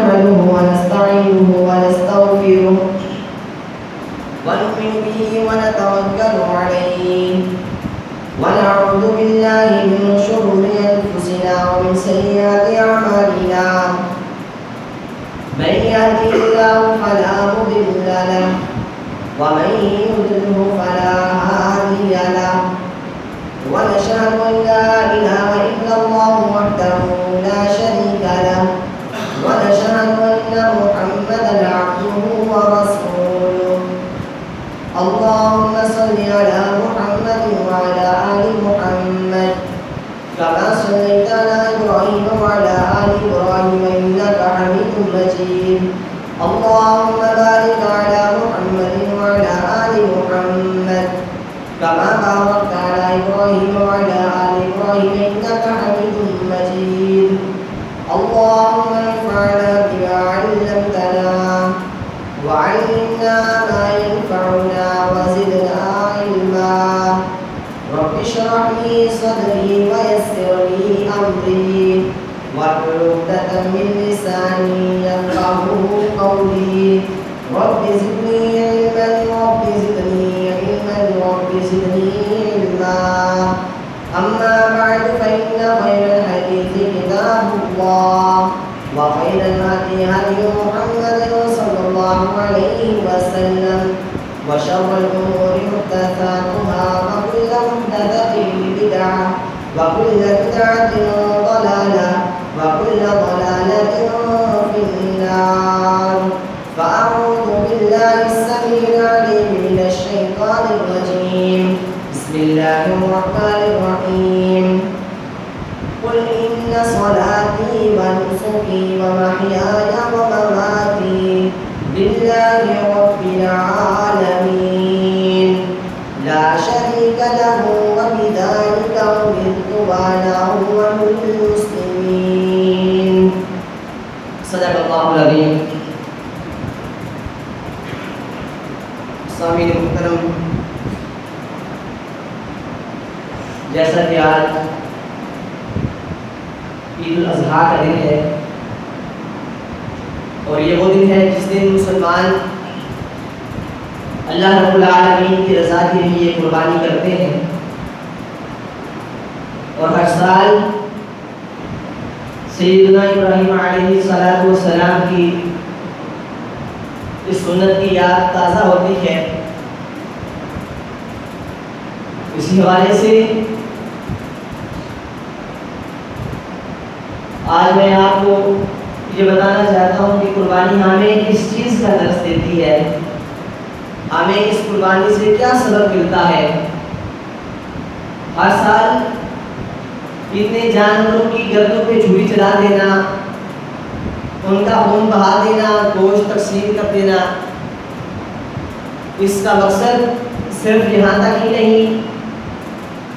نحمده ونستعينه ونستغفره ونؤمن به ونتوكل عليه ونعوذ بالله من شرور أنفسنا ومن سيئات أعمالنا من يهده الله فلا مضل له ومن يضلل فلا هادي له ونشهد أن لا إله إلا الله وحده لا شريك له ونشهد أن محمدا عبده ورسوله اللهم صل على محمد وعلى آل محمد كما صليت على إبراهيم وعلى آل إبراهيم إنك حميد مجيد اللهم بارك على محمد وعلى آل محمد كما باركت على إبراهيم وعلى آل إبراهيم إنك حميد مجيد اللهم انفعنا بما علمتنا وعلمنا ما ينفعنا وزدنا علما رب اشرح لي صدري ويسر لي أمري واحلل عقدة من لساني يفقهوا قولي رب زدني علما رب زدني علما رب زدني علما أما بعد فإن خير الحديث كتاب الله وخير الهدي هدي محمد صلى الله عليه وسلم وشر الأمور محدثاتها وكل محدثة بدعة وكل بدعة ضلالة وكل ضلالة في النار فأعوذ بالله السميع العليم من الشيطان الرجيم بسم الله الرحمن الرحيم قل إن صلاتي ونسكي ومحياي ومماتي لله رب العالمين لا شريك له وبذلك أمرت وأنا أول المسلمين صدق الله العظيم. سامعین محترم، جیسا کہ آج عید الاضحیٰ کا دن ہے اور یہ وہ دن ہے جس دن مسلمان اللہ رب العالمین کی رضا کے لیے قربانی کرتے ہیں اور ہر سال سیدنا ابراہیم علیہ السلام کی اس سنت کی یاد تازہ ہوتی ہے. اسی حوالے سے آج میں آپ کو یہ بتانا چاہتا ہوں کہ قربانی ہمیں کس چیز کا درس دیتی ہے، ہمیں اس قربانی سے کیا سبق ملتا ہے. ہر سال اتنے جانوروں کی گردوں پہ چھری چلا دینا، ان کا خون بہا دینا، گوشت تقسیم کر دینا، اس کا مقصد صرف یہاں تک ہی نہیں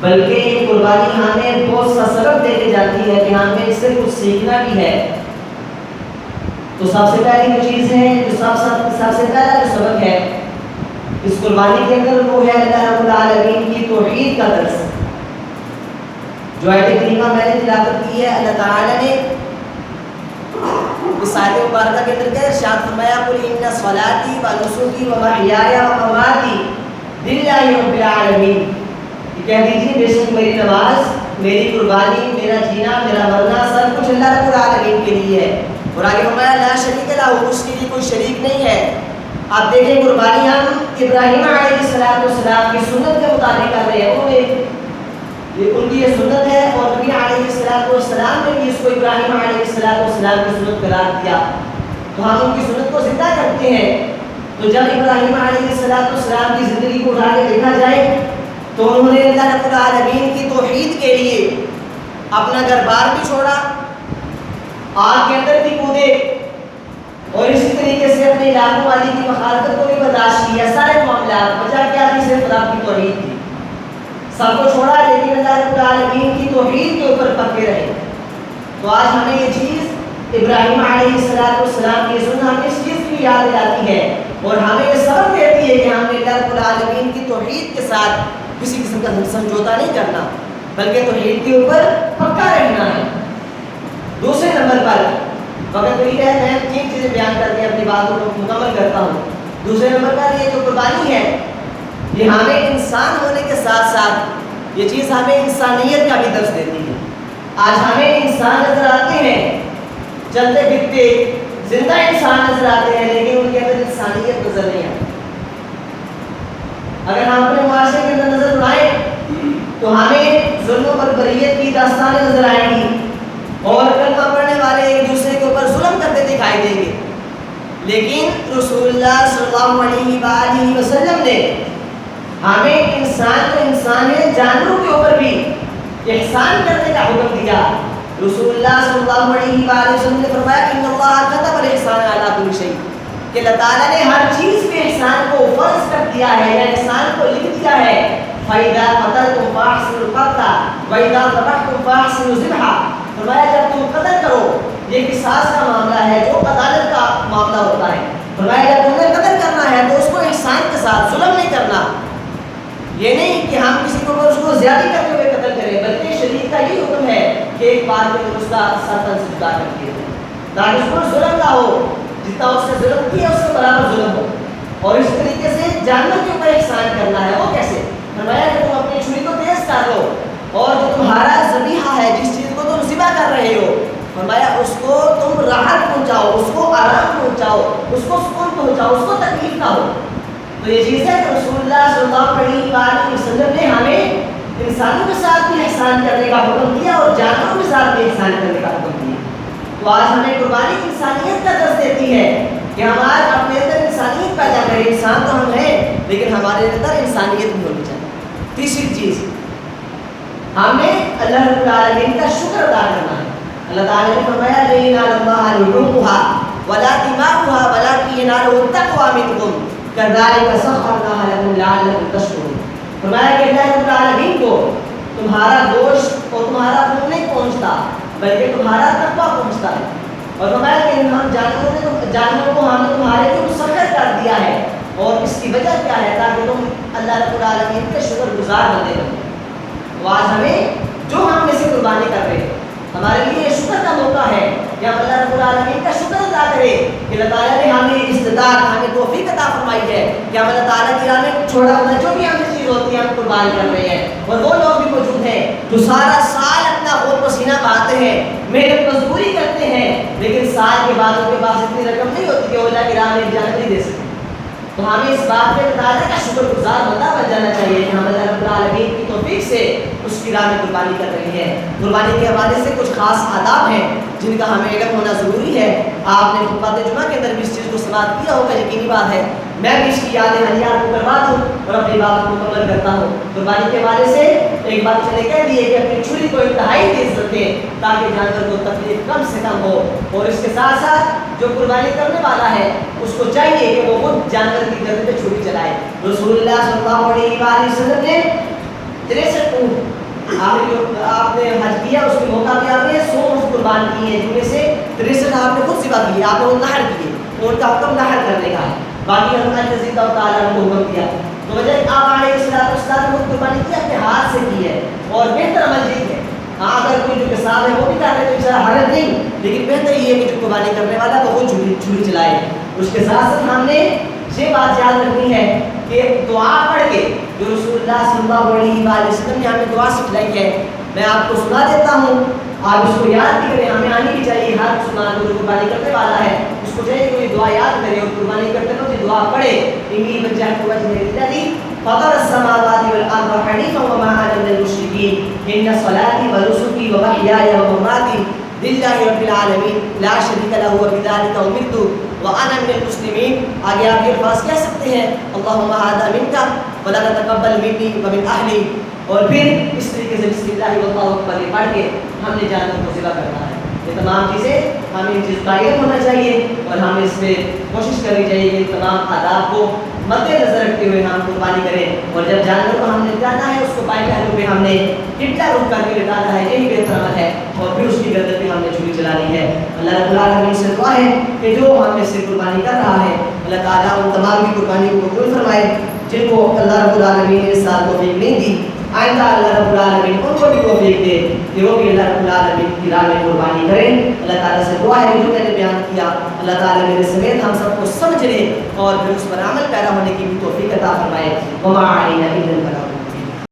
بلکہ یہ قربانی ہمیں بہت سا سبق دے کے جاتی ہے کہ ہمیں اس سے کچھ سیکھنا بھی ہے. تو سب سے پہلی جو چیز ہے، جو سب سے پہلا جو سبق ہے اس قربانی کے اندر، وہ ہے اللہ رب العالمین کی توحید کا درس. جو آیت کریمہ میں نے تلاوت کی ہے، اللہ تعالی نے اس آیت مبارکہ کے اندر ارشاد فرمایا قل ان صلاتی و نسکی و محیای و مماتی للہ رب العالمین. کہہ دیجیے بے شک میری نماز، میری قربانی، میرا جینا، میرا مرنا سب کچھ اللہ رب العالمین کے لیے ہے. اور آگے فرمایا لا شریک لہ، اس کے لیے کوئی شریک نہیں ہے. آپ دیکھیں قربانی ہم ابراہیم علیہ السلام کی سنت کے مطابق کر رہے ہیں. ان کی یہ سنت ہے اور نبی علیہ السلام نے بھی اس کو ابراہیم علیہ السلام کی سنت قرار دیا، تو ہم ان کی سنت کو زندہ کرتے ہیں. تو جب ابراہیم علیہ السلام کی زندگی کو اٹھا کے دیکھا جائے تو انہوں نے اللہ رب العالمین کی توحید کے لیے اپنا گھر بار بھی چھوڑا، آگ کے اندر بھی کودے اور اسی طریقے سے اپنے علاقوں والی کی مخالفت کو بھی برداشت کیا. سارے معاملات وجہ کیا تھی؟ صرف خدا کی توحید تھی. سب کو چھوڑا لیکن اللہ رب العالمین کی توحید کے اوپر پکے رہے. تو آج ہمیں یہ چیز ابراہیم علیہ السلام کی سنت ہمیں اس چیز کی یاد دلاتی ہے اور ہمیں یہ سبق دیتی ہے کہ ہمیں اللہ رب العالمین کی توحید کے ساتھ کسی قسم کا سمجھوتا نہیں کرنا بلکہ توحید کے اوپر پکا رہنا ہے. دوسرے نمبر پر وقت وہی ہے، میں 3 چیزیں بیان کر کے اپنی باتوں کو مکمل کرتا ہوں۔ دوسرے نمبر پر یہ جو قربانی ہے یہ ہمیں انسان ہونے کے ساتھ ساتھ یہ چیز ہمیں انسانیت کا بھی درس دیتی ہے۔ آج ہمیں انسان نظر آتے ہیں، چلتے پھرتے زندہ انسان نظر آتے ہیں، لیکن ان کے اندر انسانیت نظر نہیں آتی۔ اگر ہم اپنے معاشرے کے اندر نظر اڑائیں تو ہمیں ظلم و بربریت کی داستانیں نظر آئیں گی اور کلمہ پڑھنے والے ایک دوسرے کے اوپر ظلم کرتے دکھائی دیں گے، لیکن رسول اللہ صلی اللہ علیہ وآلہ وسلم نے ہمیں انسان کو انسانیت جانوروں کے اوپر بھی احسان کرنے کا حکم دیا۔ رسول اللہ صلی اللہ علیہ وآلہ وسلم نے فرمایا کہ ان اللہ كتب الاحسان علی کل شیء، کہ اللہ تعالیٰ نے ہر چیز پہ احسان کو فرض کر دیا ہے یا احسان کو لکھ دیا ہے۔ فَإِذَا قَتَلْتُمْ فَأَحْسِنُوا الْقَتْلَ وَإِذَا ذَبَحْتُمْ فَأَحْسِنُوا الذِّبْحَ، فرمایا جب تم قتل کرو، یہ قصاص کا معاملہ ہے جو عدالت کا معاملہ ہوتا ہے، فرمایا جب تم نے قتل کرنا ہے تو اس کو احسان کے ساتھ، ظلم نہیں کرنا۔ یہ نہیں کہ ہم کسی کو اس کو زیادتی کرتے ہوئے قتل کریں، بلکہ شریعت کا یہ حکم ہے کہ ایک بار کے اندر اس کا سر تن سے جدا کر دیا جائے تاکہ اس کو ظلم نہ ہو، جتنا اس نے ظلم کیا اس سے برابر ظلم ہو۔ اور اس طریقے سے جانور کے اوپر احسان کرنا ہے، وہ کیسے؟ فرمایا کہ تم اپنی چھری کو تیز کر لو اور جو تمہارا ذبیحہ ہے، جس چیز کو تم ذبح کر رہے ہو، فرمایا اس کو تم راحت پہنچاؤ، اس کو آرام پہنچاؤ، اس کو سکون پہنچاؤ، اس کو تکلیف نہ ہو۔ تو یہ چیز ہے کہ رسول اللہ صلی اللہ علیہ وآلہ وسلم نے ہمیں انسانوں کے ساتھ بھی احسان کرنے کا حکم دیا اور جانوروں کے ساتھ بھی احسان کرنے کا حکم دیا۔ تو آج ہمیں قربانی کی انسانیت کا درس دیتی ہے کہ ہم آج اپنے اندر انسانیت پیدا کریں۔ انسان تو ہم ہیں لیکن ہمارے اندر انسانیت بھی ہونی چاہیے۔ تیسری چیز، ہم نے اللہ رب العالمین کا شکر ادا کرنا ہے۔ اللہ تعالیٰ نے فرمایا لَن يَنَالَ اللَّهَ لُحُومُهَا وَلَا دِمَاؤُهَا وَلَٰكِن يَنَالُهُ التَّقْوَىٰ مِنكُمْ كَذَٰلِكَ سَخَّرْنَاهَا لَكُمْ لَعَلَّكُمْ تَشْكُرُونَ، فرمایا کہ اللہ رب العالمین کو تمہارا گوشت اور تمہارا خون نہیں پہنچتا بلکہ تمہارا تقویٰ پہنچتا ہے۔ اور فرمایا کہ ہم جانوروں کو ہم نے تمہارے لیے مسخر کر دیا ہے، اور اس کی وجہ کیا ہے؟ تاکہ تم اللہ رب العالمین کے شکر گزار بندے بنو۔ تو آج ہمیں جو ہم میں سے قربانی کر رہے ہیں، ہمارے لیے یہ شکر کا موقع ہے کہ ہم اللہ رب العالمین کا شکر ادا کریں کہ اللہ تعالیٰ نے ہمیں استطاعت، ہمیں توفیق عطا فرمائی ہے کہ ہم اللہ تعالیٰ کی راہ میں چھوڑا ہوا جو بھی ہم سے چیز ہوتی ہے ہم قربان کر رہے ہیں۔ اور وہ لوگ بھی موجود ہیں جو سارا سال اپنا خون پسینہ بہاتے ہیں، محنت مزدوری کرتے ہیں، لیکن سال کے بعد ان کے پاس اتنی رقم نہیں ہوتی کہ وہ اللہ کی راہ میں جان نہیں دے سکتے۔ تو ہمیں اس بات پہ تعالیٰ کا شکر گزار بندہ بن جانا چاہیے کہ ہم اللہ رب العالمین کی توفیق سے اس کی راہ میں قربانی کر رہی ہے۔ قربانی کے حوالے سے کچھ خاص آداب ہیں جن کا ہمیں علم ہونا ضروری ہے۔ آپ نے خطبہ جمعہ کے اندر بھی اس چیز کو سماعت کیا ہوگا، یقینی بات ہے، میں بھی اس کی یاد دہانی آپ کو کروا دوں اور اپنی بات کو مکمل کرتا ہوں۔ قربانی کے حوالے سے ایک بات چلے کہہ دیے کہ اپنی چھری کو انتہائی تیز رکھیں تاکہ جانور کو تکلیف کم سے کم ہو، اور اس کے ساتھ ساتھ جو قربانی کرنے والا ہے اس کو چاہیے کہ وہ خود جانور کی گردن پہ چھری چلائے۔ رسول اللہ صلی اللہ علیہ وآلہ وسلم نے 63 اونٹ، آپ نے حج کیا اس کے موقع پہ آپ نے 100 اونٹ قربان کیے ہیں، جن میں سے 63 آپ نے خود ذبح کیے، آپ نے وہ نحر کیے، اونٹ کا حکم نحر کرنے کا ہے، باقی اللہ رضی اللہ تعالیٰ نے حکم دیا۔ تو وجہ آپ علیہ السلام نے قربانی کی اپنے ہاتھ سے کی ہے، اور بہتر عمل یہ ہے، ہاں اگر کوئی جو کساب ہے وہ بھی کر رہے تو بیچارہ حرج نہیں، لیکن بہتر یہ ہے کہ جو قربانی کرنے والا وہ خود چھری چلائے۔ اس کے ساتھ ساتھ ہم نے یہ بات یاد رکھنی ہے کہ دعا پڑھ کے جو رسول اللہ صلی اللہ علیہ وآلہ وسلم نے ہمیں دعا سکھلائی ہے، میں آپ کو سنا دیتا ہوں، آپ اس کو یاد بھی کریں، ہمیں آنی بھی چاہیے۔ ہر مسلمان کو جو قربانی کرنے والا ہے اس کو چاہیے کہ یہ دعا یاد کرے اور قربانی کرتے وقت یہ دعا پڑھے، انی وجہت وجہی للذی فطر السماوات والارض حنیفا وما انا من المشرکین ان صلاتی ونسکی ومحیای ومماتی للہ رب العالمین لا شریک لہ وبذلک امرت وانا من المسلمین۔ آگے آپ یہ الفاظ کہہ سکتے ہیں اللہم ھذا منک ولک تقبل منی ومن اہلی، اور پھر اس طریقے سے بسم اللہ واللہ اکبر پڑھ کے ہم نے جانور کو ذبح کرنا ہے۔ یہ تمام چیزیں ہمیں ان چیز کا علم ہونا چاہیے اور ہمیں اس میں کوشش کرنی چاہیے کہ تمام آداب کو مد نظر رکھتے ہوئے ہم قربانی کریں، اور جب جانور کو ہم نے لٹانا ہے اس کو بائیں پہلو پہ ہم نے قبلہ رخ کر کے لٹانا ہے، یہی بہتر عمل ہے، اور پھر اس کی گردن پہ ہم نے چھری چلانی ہے۔ اللہ رب العالمین سے دعا ہے کہ جو ہم میں سے قربانی کر رہا ہے اللہ تعالیٰ ان تمام کی قربانی کو قبول فرمائے، جن کو اللہ رب العالمین نے اس سال توفیق نہیں دی آئندہ اللہ رب العالمین ان کو بھی توفیق دے کہ وہ بھی اللہ رب العالمین کی راہ میں قربانی کریں. اللہ تعالیٰ سے دعا ہے جو میں نے بیان کیا اللہ تعالیٰ میرے سمیت ہم سب کو سمجھنے اور پھر اس پر عمل پیدا ہونے کی بھی توفیق عطا فرمائے. وما علینا الا البلاغ.